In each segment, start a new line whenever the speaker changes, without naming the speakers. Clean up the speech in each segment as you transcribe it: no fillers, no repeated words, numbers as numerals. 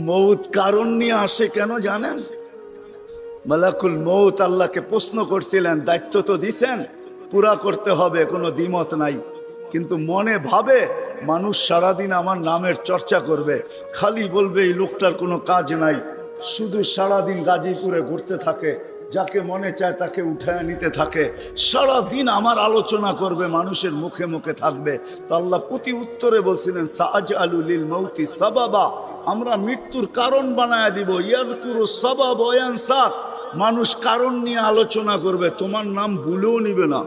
মৌত কারণ নিয়ে আসে কেন জানেন? মালাকুল মৌত আল্লাহকে প্রশ্ন করছিলেন, দায়িত্ব তো দিছেন, পুরা করতে হবে, কোনো দ্বিমত নাই। কিন্তু মনে ভাবে মানুষ সারাদিন আমার নামের চর্চা করবে, খালি বলবে এই লোকটার কোনো কাজ নাই, শুধু সারাদিন গাজীপুরে ঘুরতে থাকে, যাকে মনে চায় তাকে উঠায় নিতে থাকে, সারাদিন আমার আলোচনা করবে, মানুষের মুখে মুখে থাকবে। তো আল্লাহ প্রতি উত্তরে বলছিলেন, সাআজআলু লিল মাউতি সাবাবা, আমরা মৃত্যুর কারণ বানায় দিব। ইয়াযকুরু সাবাব ওয়া ইয়ানসাক, মানুষ কারণ নিয়ে আলোচনা করবে, তোমার নাম ভুলেও নিবে না।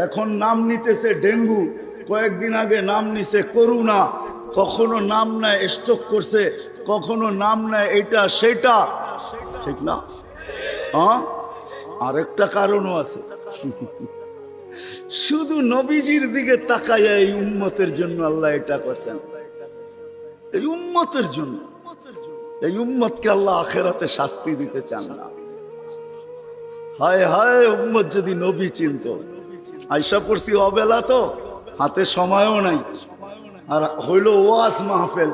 এখন নাম নিতেছে ডেঙ্গু, কয়েকদিন আগে নাম নিছে করোনা, কখনো নাম নেয় স্ট্রোক করছে, কখনো নাম নেয় এটা সেটা, ঠিক না? হ্যাঁ, আরেকটা কারণও আছে। শুধু নবীজির দিকে তাকাইয়া এই উম্মতের জন্য আল্লাহ এটা করছেন, এই উম্মতের জন্য। এই উম্মতকে আল্লাহ আখেরাতে শাস্তি দিতে চান না। হায় হায়, উম্মত যদি নবী চিনত। আয়সা পড়ছি অবেলা, তো হাতে সময়ও নাই, আর হইল ওয়াজ মাহফিল,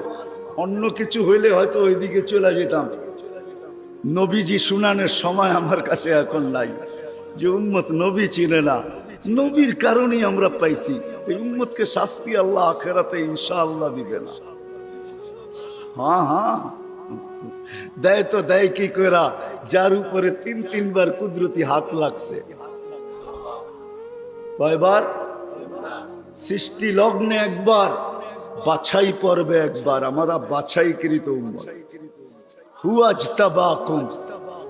অন্য কিছু হইলে হয়তো ওইদিকে চলে যেতাম। নবীজি শুনানের সময় আমার কাছে এখন নাই। যে উম্মত নবী চিনে না, নবীর কারণেই আমরা পাইছি। এই উম্মতকে শাস্তি আল্লাহ আখেরাতে ইনশাআল্লাহ দিবে না। হ্যাঁ হ্যাঁ, দেয় তো দেয় কি কইরা, যার উপরে তিনবার কুদরতি হাত লাগছে। কয়বার? সৃষ্টি লগ্নে একবার, বাছাই পর্বে একবার। আমরা বাছাইকৃত উম্মত। হুয়াজতাবাকুম,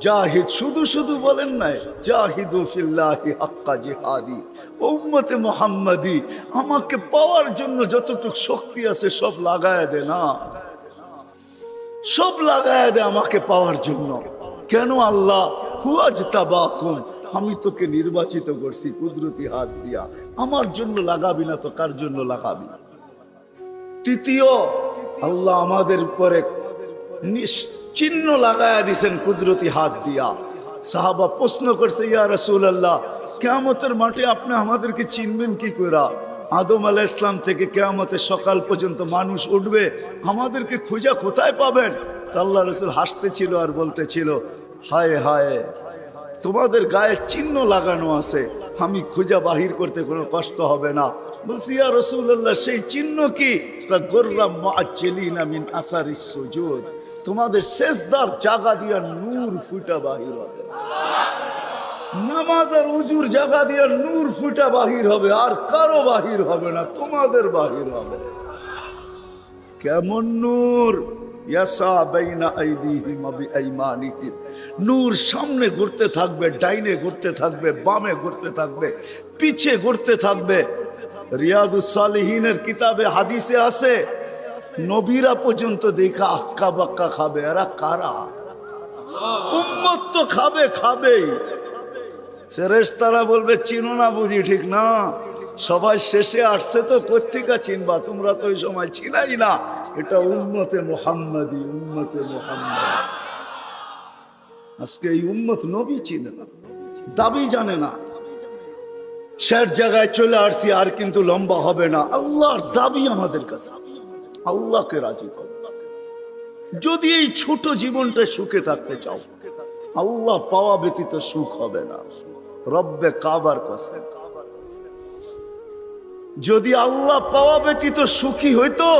জাহিদ, শুধু শুধু বলেন নাই, জাহিদু ফিল্লাহি হাক্কা জিহাদি। উম্মতে মুহাম্মাদি, আমাকে পাওয়ার জন্য যতটুকু শক্তি আছে সব লাগায় দে না, সব লাগায় দে আমাকে পাওয়ার জন্য। কেন আল্লাহ? হুয়াজতাবাকুম, আমি তোকে নির্বাচিত করছি কুদরতি হাত দিয়া, আমার জন্য লাগাবি না তো কার জন্য লাগাবি? তৃতীয়, আল্লাহ আমাদের উপরে চিহ্ন লাগায়া দিছেন কুদরতি হাত দিয়া। সাহাবা প্রশ্ন করছে, ইয়া রাসূলুল্লাহ, কিয়ামতের মাঠে আপনি আমাদেরকে চিনবেন কি কইরা? আদম আলাইহিস সালাম থেকে কিয়ামতের সকাল পর্যন্ত মানুষ উঠবে, আমাদেরকে খুঁজা কোথায় পাবেন? তো আল্লাহ রাসূল হাসতেছিল আর বলতেছিল, হায় হায়, তোমাদের গায়ে চিহ্ন লাগানো আছে, আমি খুঁজা বাহির করতে কোনো কষ্ট হবে না। বলছি, ইয়া রাসূলুল্লাহ, সেই চিহ্ন কি? গুররাম মুআজ্জিলিনা মিন আসারিস সুজুদ, তোমাদের সেজদার জায়গা দিয়া নূর ফুটা বাহির হবে, নামাজ আর উজুর জায়গা দিয়া নূর ফুটা বাহির হবে, আর কারো বাহির হবে না, তোমাদের বাহির হবে। কেমন নূর? ইয়াসা বাইনা আইদিহিম ওয়া বিআইমানিহিম, নূর সামনে ঘুরতে থাকবে, ডাইনে ঘুরতে থাকবে, বামে ঘুরতে থাকবে, পিছে ঘুরতে থাকবে। রিয়াদুস সালিহিনের কিতাবে হাদিসে আছে, নবীরা পর্যন্ত দেখা আক্কা বাক্কা খাবে। এরা কারা? উম্মত তো খাবে, খাবেই। ফেরেশতারা বলবে, চিনো না বুঝি? ঠিক না, সবাই শেষে আসছে তো কোত্থেকে চিনবা, তোমরা তো ওই সময় ছিলাই না। এটা উম্মতে মুহাম্মাদি, উম্মতে মুহাম্মাদি। আজকে এই উম্মত নবী চিনে না, দাবি জানে না। শেষ জায়গায় চলে আসছি, আর কিন্তু লম্বা হবে না। আল্লাহর দাবি আমাদের কাছে, আল্লাহকে রাজি করো। যদি এই ছোট জীবনটা সুখে থাকতে চাও, আল্লাহ পাওয়া ব্যতীত সুখ হবে না। রব্বে কাবার কসম, যদি আল্লাহ পাওয়া ব্যতীত সুখী হইতো,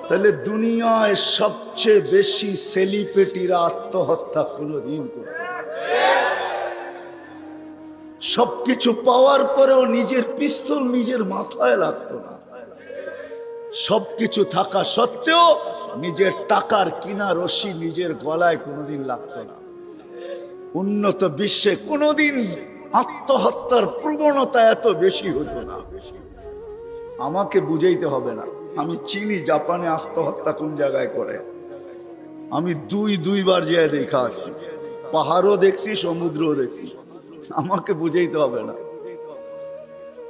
তাহলে দুনিয়ায় সবচেয়ে বেশি সেলিব্রিটিরা আত্মহত্যা কোনদিন করত। সবকিছু পাওয়ার পরেও নিজের পিস্তল নিজের মাথায় লাগতো না। সবকিছু থাকা সত্ত্বেও নিজের টাকার কিনা রশি নিজের গলায় কোনোদিন লাগতো না। উন্নত বিশ্বে কোনোদিন আত্মহত্যার প্রবণতা এত বেশি হতো না। আমাকে বুঝাইতে হবে না, আমি চিনি জাপানে আত্মহত্যা কোন জায়গায় করে। আমি দুইবার যেয়ে দেখা আসছি, পাহাড়ও দেখছি, সমুদ্রও দেখছি। আমাকে বুঝাইতে হবে না,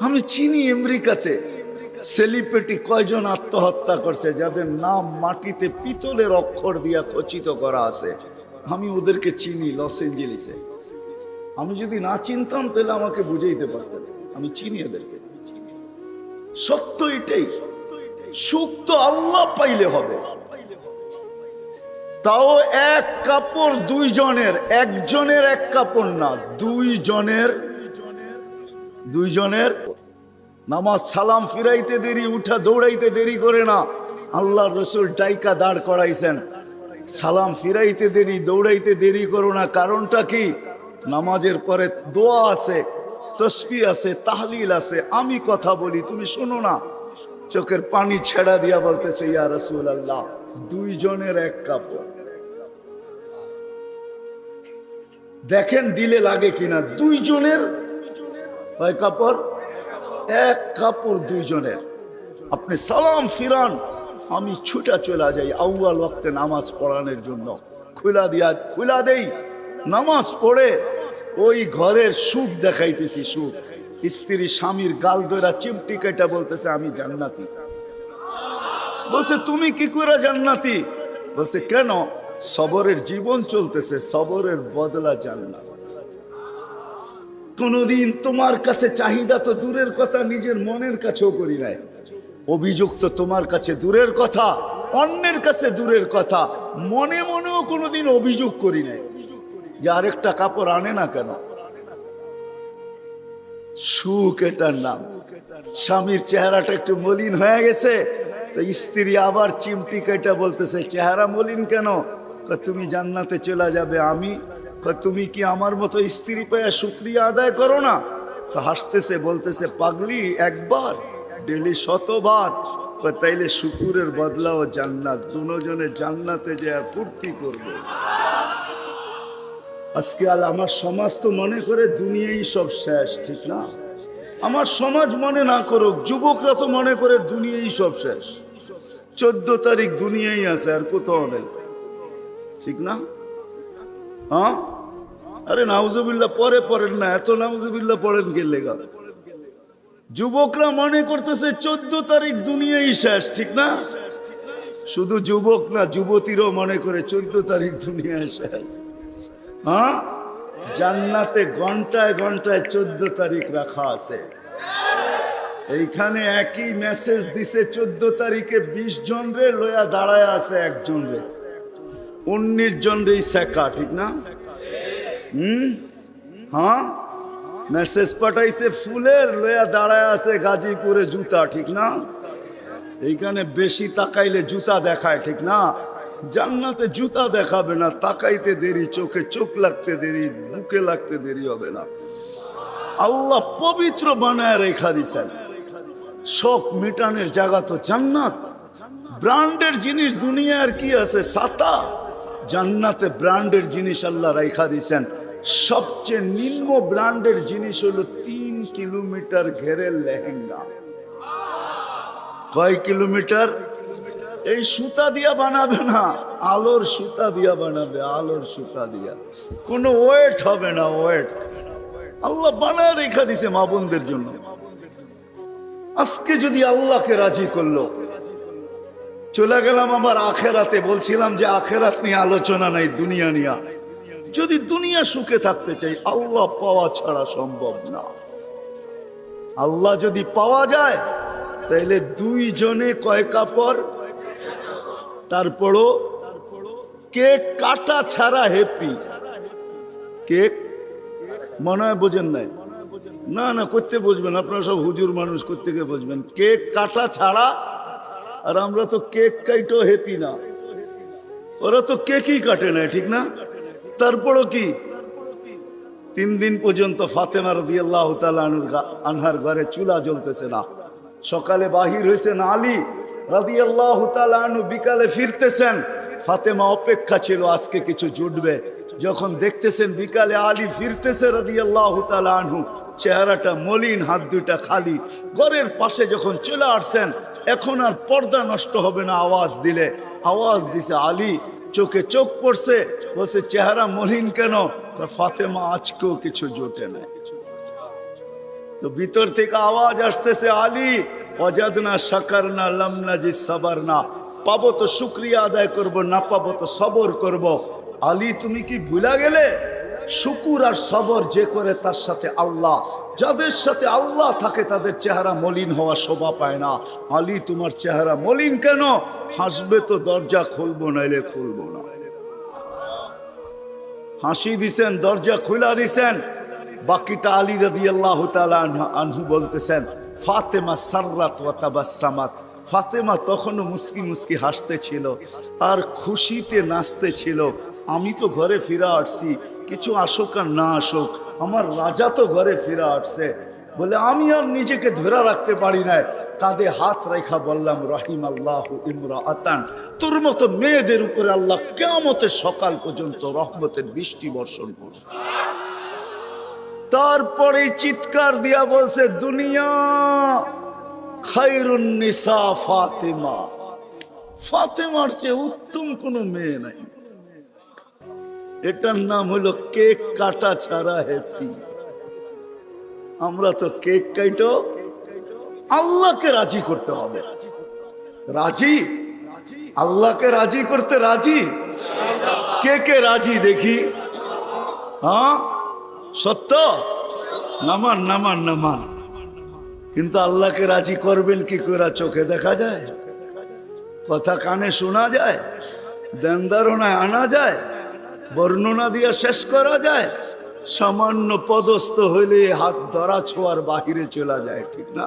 আমি চিনি আমেরিকাতে সেলিব্রিটি কয়জন আত্মহত্যা করছে, যাদের নাম মাটিতে পিতলের অক্ষর দিয়া খচিত করা আছে। আমি ওদেরকে চিনি লস এঞ্জেলিসে। আমি যদি না চিনতাম তাহলে আমাকে বুঝাইতে পারতেন, আমি চিনি এদেরকে। সত্য এটাই, সুখ তো আল্লাহ পাইলে হবে, তাও এক কাপড় দুইজনের, একজনের এক কাপড় না, দুইজনের। নামাজ সালাম ফিরাইতে দেরি, উঠা দৌড়াইতে দেরি করে না। আল্লাহ রসুল ডাইকা দাঁড় করাইছেন, সালাম ফিরাইতে দেরি, দৌড়াইতে দেরি করো না। কারণটা কি? নামাজের পরে দোয়া আছে, তসবিহ আছে, তাহলিল আছে, আমি কথা বলি, তুমি শোনো না। চোখের পানি ছেড়া দিয়া বলতেছে, ইয়া রাসূলুল্লাহ, দুইজনের এক কাপড়। দেখেন দিলে লাগে কিনা। দুইজনের কয় কাপড়? এক কাপড় দুইজনের। আপনি সালাম ফিরান, আমি ছুটা চলে যাই আউয়াল ওয়াক্তে নামাজ পড়ানোর জন্য, খুলা দেই। নামাজ পড়ে ওই ঘরের সুখ দেখাইতেছি, সুখ। স্ত্রী স্বামীর গাল ধরা চিমটি কেটে বলতেছে, আমি জান্নাতি। বলছে, তুমি কি করে জান্নাতি? বলছে, কেন? সবরের জীবন চলতেছে, সবরের বদলা জান্নাত। কোনদিন তোমার কাছে চাহিদা তো দূরের কথা, নিজের মনের কাছেও করি নাই। অভিযোগ তো তোমার কাছে দূরের কথা, অন্যের কাছে দূরের কথা, মনে মনেও কোনোদিন অভিযোগ করি নাই যে আরেকটা কাপড় আনে না কেন। সুখ এটার নাম। স্বামীর চেহারাটা একটু মলিন হয়ে গেছে, তো স্ত্রী আবার চিমটি কেটে বলতেছে, চেহারা মলিন কেন? তুমি জান্নাতে চলে যাবে। আমি তুমি কি আমার মতো স্ত্রী পেয়ে শুকরিয়া আদায় করো না? তো হাসতেছে, বলতেছে, পাগলি, একবার ডেলি 100 বার। তাইলে শুকুরের বদলাও জান্নাত। দুজনে জান্নাতে যে ফুর্তি করবে। আজকে আমার সমাজ তো মনে করে দুনিয়াই সব শেষ, ঠিক না? আমার সমাজ মনে না করুক, যুবকরা তো মনে করে দুনিয়াই সব শেষ। 14 তারিখ দুনিয়াই আছে, আর কোথাও নেই, ঠিক না? হ্যাঁ, আরে নাউজুবিল্লাহ পরে পড়েন না, এত নাউজুবিল্লাহ পড়েন কে লেগা? যুবকরা মনে করতেছে 14 তারিখ দুনিয়াই শেষ, ঠিক না? শুধু যুবক না, যুবতীরও মনে করে 14 তারিখ দুনিয়া শেষ। হ্যাঁ, জান্নাতে ঘন্টায় ঘন্টায় 14 তারিখ রাখা আছে। এইখানে একই মেসেজ দিছে, 14 তারিখে 20 জন রে লয়া দাঁড়ায় আছে, একজন রে 19 জন রে শেখা, ঠিক না? হ্যাঁ, মেসেজ পাঠাইছে ফুলের, লয়া দাঁড়ায় আছে গাজীপুরে জুতা, ঠিক না? এইখানে বেশি তাকাইলে জুতা দেখায়, ঠিক না? জান্নাতে জুতা দেখাবে না, তাকাইতে দেরি, চোখে চোখ লাগতে দেরি, বুকে লাগতে দেরি হবে না। আল্লাহ পবিত্র বানায় রেখা দিছেন। শোক মিটানের জায়গা তো জান্নাত। ব্র্যান্ডের জিনিস দুনিয়ার কি আছে? ছাতা। জান্নাতে ব্র্যান্ডের জিনিস আল্লাহ রেখা দিছেন। সবচেয়ে নিম্ন ব্র্যান্ডের জিনিস হলো 3 কিলোমিটার ঘেরের লেহেঙ্গা। কয় কিলোমিটার? এই সুতা দিয়া বানাবে না, আলোর সুতা দিয়া বানাবে, আলোর সুতা দিয়া। কোনো ওয়েট হবে না, ওয়েট। আল্লাহ বানায় রেখা দিছে মা বোনদের জন্য। আজকে যদি আল্লাহকে রাজি করলো, চলে গেলাম আমার আখেরাতে। বলছিলাম যে আখেরাত নিয়ে আলোচনা নাই, দুনিয়া নিয়ে। যদি দুনিয়া সুখে থাকতে চাই, আল্লাহ পাওয়া ছাড়া সম্ভব না। আল্লাহ যদি পাওয়া যায়, তাইলে দুইজনে কয় কাপড়? তারপরও কেক কাটা ছাড়া হ্যাপি। কেক মনে হয় বোঝেন নাই? না না, করতে বুঝবেন, আপনারা সব হুজুর মানুষ, করতে গিয়ে বুঝবেন। কেক কাটা ছাড়া। আর আমরা তো কেক কাইটো হ্যাপি না, ওরা তো কেকই কাটে না, ঠিক না? তারপরও কি 3 দিন পর্যন্ত ফাতেমা রাদিয়াল্লাহু তাআলা আনহার ঘরে চুলা জ্বলতেছে না। সকালে বাহির হয়েছেন আলী রাদিয়াল্লাহু তাআলা আনহু, বিকালে ফিরতেছেন। ফাতেমা অপেক্ষা ছিল আজকে কিছু জুটবে। যখন দেখতেছেন বিকালে আলী ফিরতেছে রাদিয়াল্লাহু তাআলা আনহু, চেহারাটা মলিন, হাত দুটা খালি। ঘরের পাশে যখন চলে আসছেন, এখন আর পর্দা নষ্ট হবে না, আওয়াজ দিলে। আওয়াজ দিছে আলী, চোখে চোখ পড়ছে, বলছে চেহারা মলিন কেন? ফাতেমা আজকেও কিছু জোটে না। তো ভিতর থেকে আওয়াজ আসতেছে, আলী ওয়াজাদনা শাকারনা লাম নাজিদ সাবারনা। পাবো তো শুকরিয়া আদায় করব, না পাবো তো সবর করব। আলী তুমি কি ভুলা গেলে? শুকুর আর সবর যে করে তার সাথে আল্লাহ। যাদের সাথে আল্লাহ থাকে তাদের চেহারা মলিন হওয়া শোভা পায় না। আলী তোমার চেহারা মলিন কেন? হাসবে তো দরজা খুলবো, নাইলে খুলবো না। হাসি দিছেন, দরজা খুলা দিছেন। বাকিটা আলী রাদিয়াল্লাহু তাআলা আনহু বলতেছেন, ফাতেমা সাররাত ওয়া তাবাসসামাত, ফাতেমা তখনও মুস্কি মুস্কি হাসতেছিল আর খুশিতে নাচতেছিল। আমি তো ঘরে ফিরে আসছি, কিছু আসুক আর না আসুক, আমার রাজা তো ঘরে ফিরে আসছে। বলে আমি আর নিজেকে ধরে রাখতে পারি না, কাঁধে হাত রেখা বললাম, রহিমাল্লাহু ইমরাআতান, তোর মতো মেয়েদের উপরে আল্লাহ কিয়ামতের সকাল পর্যন্ত রহমতের বৃষ্টি বর্ষণ করবে। তারপরে চিৎকার দিয়া বলছে, দুনিয়া খায়রুন নিসা ফাতেমা, ফাতেমার চেয়ে উত্তম কোন মেয়ে নাই। এটার নাম হলো কেক কাটা ছাড়া হ্যাপি। আমরা তো কেক কাটো, আল্লাহকে রাজি করতে হবে। রাজি, আল্লাহকে রাজি করতে রাজি। কে কে রাজি দেখি? হ্যাঁ সত্য, নামান নামান নামান। কিন্তু আল্লাহকে রাজি করবেন কি করে? চোখে দেখা যায়, কথা কানে শোনা যায়, ধ্যান ধারণায় আনা যায়, বর্ণনা দিয়ে শেষ করা যায়? সামান্য পদস্থ হইলে হাত ধরা ছোঁয়ার বাহিরে চলে যায়, ঠিক না?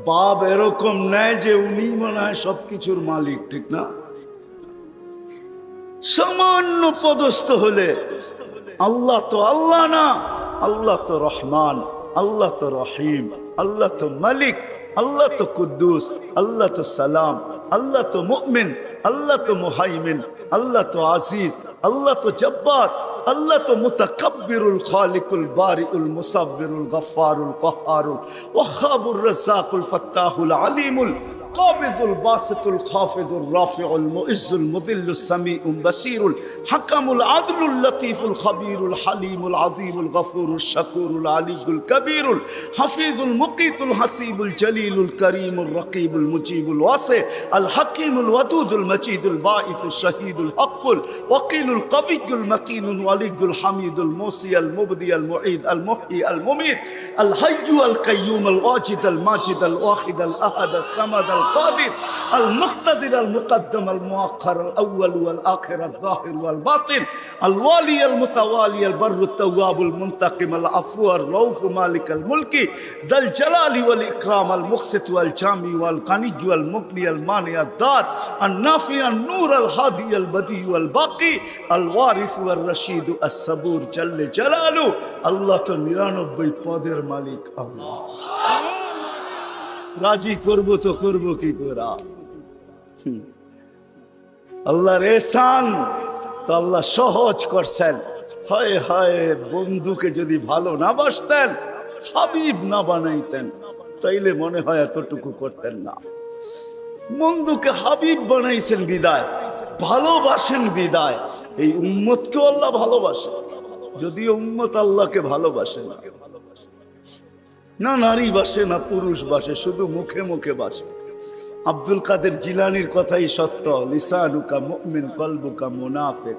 বাপ এরকম নেয় যে উনি মনে হয় সবকিছুর মালিক, ঠিক না? সামান্য পদস্থ হলে আল্লাহ তো আল্লাহ না, আল্লাহ তো রহমান, আল্লাহ তো রহিম, আল্লাহ তো মালিক, আল্লাহ তো কুদ্দুস, আল্লাহ তো সালাম, আল্লাহ তো মুমিন, আল্লাহ তো মুহাইমিন, আল্লাহ তো আজিজ, আল্লাহ তো জব্বার, আল্লাহ তো মুতাকাব্বিরুল খালিকুল বারিউল মুসাব্বিরুল গফফারুল কহ্হারুল ওয়াহাবুর রাজ্জাকুল ফাত্তাহুল আলিমুল قابض الباسط الخافض الرافع المؤز المذل السميع البصير الحكم العدل اللطيف الخبير الحليم العظيم الغفور الشكور العلي الكبير الحفيظ المقيت الحسيب الجليل الكريم الرقيب المجيب الواسع الحكيم الودود المجيد الباعث الشهيد الحق الوكيل القوي المتين الولي الحميد الموصي المبدي المعيد المحيي المميت الحي القيوم الواجد الماجد الواحد الاحد الصمد القادر المقتدر المقدم المؤخر الأول والآخر الظاهر والباطن الوالي المتوالي البر التواب المنتقم العفو الرؤوف مالك الملك ذا الجلال والإكرام المقسط والجامع والغني والمغني المانع الدار النافع النور الهادي البديع والباقي الوارث والرشيد الصبور جل جلاله الله তো 99 পদের মালিক আল্লাহ। রাজি করব তো করব কি করে? আল্লাহর এহসান তো আল্লাহ সহজ করছেন। হায় হায়, বন্ধুকে যদি ভালো না বাসতেন, হাবিব না বানাইতেন, তাইলে মনে হয় এতটুকু করতেন না। বন্ধুকে হাবিব বানাইছেন বিদায়, ভালোবাসেন বিদায়, এই উম্মতকেও আল্লাহ ভালোবাসে। যদিও উম্মত আল্লাহকে ভালোবাসে না, না নারী বাসে না পুরুষ বাসে, শুধু মুখে মুখে বাসে। আব্দুল কাদের জিলানির কথাই সত্য, লিসানুকা মুমিন কলবুকা মুনাফিক।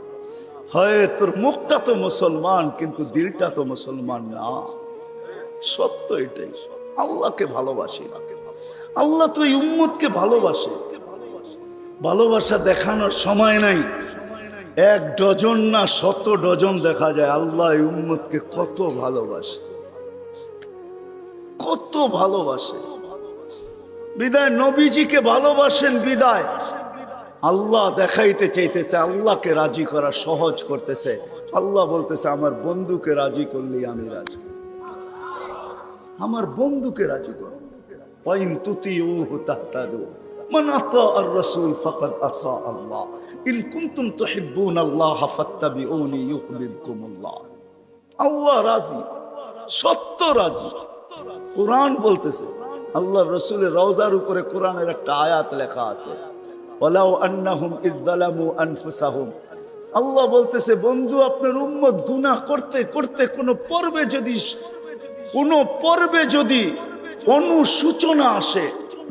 হয় তোর মুখটা তো মুসলমান কিন্তু দিলটা তো মুসলমান না। সত্য এটাই। আল্লাহকে ভালোবাসি, আল্লাহ তো এই উম্মতকে ভালোবাসে। ভালোবাসা দেখানোর সময় নাই, 1 ডজন না 100 ডজন দেখা যায় আল্লাহ এই উম্মতকে কত ভালোবাসে, কত ভালোবাসে। বিদায় নবীজিকে ভালোবাসেন বিদায় আল্লাহ দেখাইতে চাইতেছে, আল্লাহকে রাজি করা সহজ করতেছে। আল্লাহ বলতেছে আমার বন্ধুকে রাজি করলে আমি রাজি, আমার বন্ধুকে রাজি করো। ওয়াইন তুতিউহু তাহতাদু মান আতাআর রাসূল ফাকাদ আতা আল্লাহ ইন কুনতুম তুহিব্বুনাল্লাহ ফাত্তাবিউনি ইউহিব্বুকুমুল্লাহ। আল্লাহ রাজি, সত্য রাজি। কোরআন বলতেছে, আল্লাহ রসুলের রওজার উপরে কোরআনের একটা আয়াত লেখা আছে, ওয়ালাউ আন্নাহুম ইয যালামু আনফুসাহুম। আল্লাহ বলতেছে বন্ধু আপনার উম্মত গুনাহ করতে করতে কোন পর্বে যদি অনুসূচনা আসে,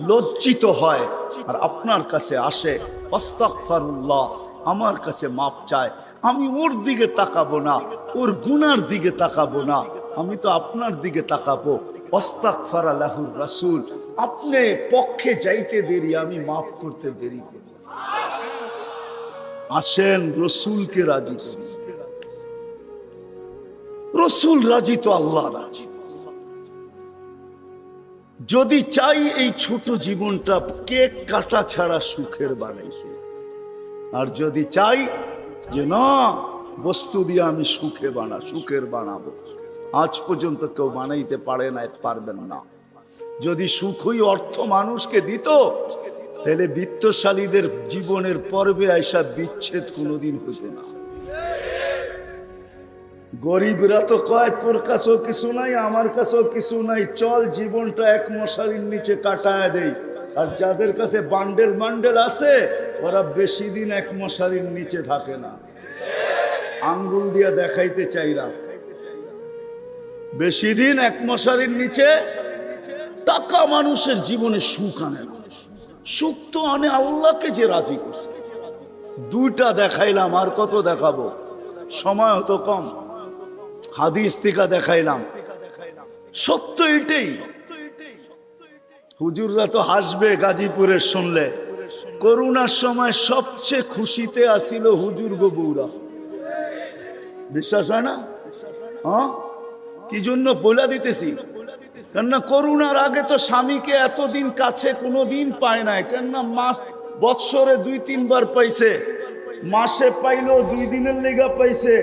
লজ্জিত হয় আর আপনার কাছে আসে, আস্তাগফিরুল্লাহ, আমার কাছে মাপ চায়, আমি ওর দিকে তাকাবো না, ওর গুনার দিকে তাকাবো না, আমি তো আপনার দিকে তাকাবো। আস্তাগফারা লাহুর রাসূল, আপনি পক্ষে যাইতে দেরি, আমি মাফ করতে দেরি করি। আসেন রসুলকে রাজি করি। রসুল রাজি তো আল্লাহ রাজি। যদি চাই এই ছোট জীবনটা কেক কাটা ছাড়া সুখের বানাইছে, আর যদি চাই যে না বস্তু দিয়ে আমি সুখের বানাবো, আজ পর্যন্ত কেউ বানাইতে পারে না, পারবেন না। যদি সুখই অর্থ মানুষকে দিত, তাহলে বিত্তশালীদের জীবনের পর্বে আইসা বিচ্ছেদ কোনোদিন হতো না। গরিবরা তো কয় তোর কাছেও কিছু নাই, আমার কাছেও কিছু নাই, চল জীবনটা এক মশারির নিচে কাটায় দেই। আর যাদের কাছে বান্ডেল বান্ডেল আছে, ওরা বেশি দিন এক মশারির নিচে থাকে না। আঙ্গুল দিয়া দেখাইতে চাইরা বেশি দিন এক মশারির নিচে। টাকা মানুষের জীবনে সুখ আনে না, সুখ তো আনে আল্লাহকে যে রাজি করছে। দুইটা দেখাইলাম, আর কত দেখাবো, সময় হতো কম। হাদিস থেকে দেখাইলাম, সত্য এটাই। হুজুররা তো হাসবে গাজীপুরের শুনলে। করোনার সময় সবচেয়ে খুশিতে আসিল হুজুর গো বউরা, বিশ্বাস হয় না? হ্যাঁ, কি জন্য বলে দিতেছি, কেননা করোনার আগে তো স্বামীকে এতদিন কাছে কোনোদিন পায় নাই। কেননা মাস বৎসরে 2-3 বার পাইছে, মাসে পাইলো 2 দিনের লেগা পাইছে।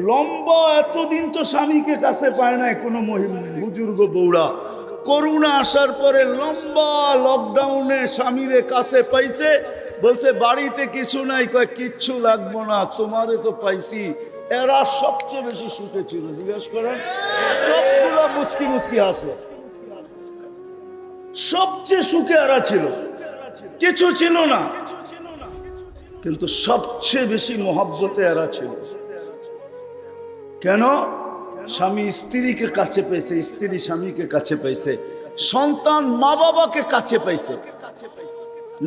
লম্বা এতদিন তো স্বামীকে কাছে পায় নাই কোনো বুজুর্গ বউরা। করোনা আসার পরে লম্বা লকডাউনে স্বামীরে কাছে পাইছে, বলছে বাড়িতে কিছু নাই, কয় কিচ্ছু লাগবো না, তোমারে তো পাইছি। এরা সবচেয়ে বেশি সুখে ছিল, জিজ্ঞেস করেন। সবগুলো মুচকি মুচকি হাসে, সবচেয়ে সুখে এরা ছিল, কিছু ছিল না, কিন্তু সবচেয়ে বেশি মহব্বতে এরা ছিল। কেন? স্বামী স্ত্রীকে কাছে পাইছে, স্ত্রী স্বামীকে কাছে পাইছে, সন্তান মা বাবাকে কাছে পাইছে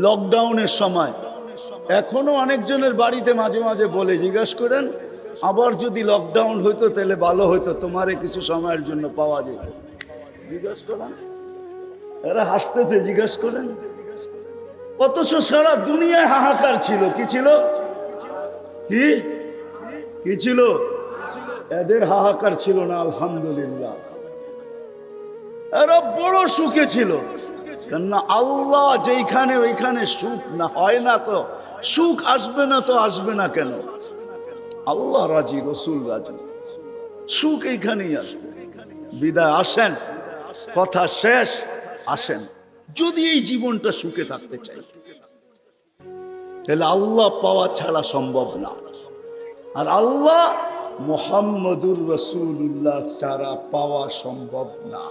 লকডাউনের সময়। এখনো অনেকজনের বাড়িতে মাঝে মাঝে বলে, জিজ্ঞাসা করেন আবার যদি লকডাউন হইতো তাহলে ভালো হইতো, তোমারে কিছু সময়ের জন্য পাওয়া যেত। জিজ্ঞাসা করেন, এরা হাসতেছে, জিজ্ঞাসা করেন। অথচ সারা দুনিয়ায় হাহাকার ছিল। কি ছিল? কি ছিল? এদের হাহাকার ছিল না, আলহামদুলিল্লাহ। এরা বড় সুখে ছিল। কেননা আল্লাহ যেখানে ওইখানে সুখ না হয় না, তো সুখ আসবে না, তো আসবে না কেন? আল্লাহ রাজি, রসুল রাজি, সুখ এইখানেই আসবে। বিদায় আসেন, কথা শেষ, আসেন। যদি এই জীবনটা সুখে থাকতে চাই, তাহলে আল্লাহ পাওয়া ছাড়া সম্ভব না। আর আল্লাহ মুহাম্মদুর রাসূলুল্লাহ ছাড়া পাওয়া সম্ভব না।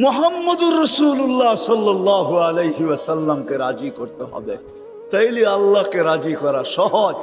মুহাম্মদুর রাসূলুল্লাহ সাল্লাল্লাহু আলাইহি ওয়াসাল্লামকে রাজি করতে হবে, তাইলে আল্লাহকে রাজি করা সহজ।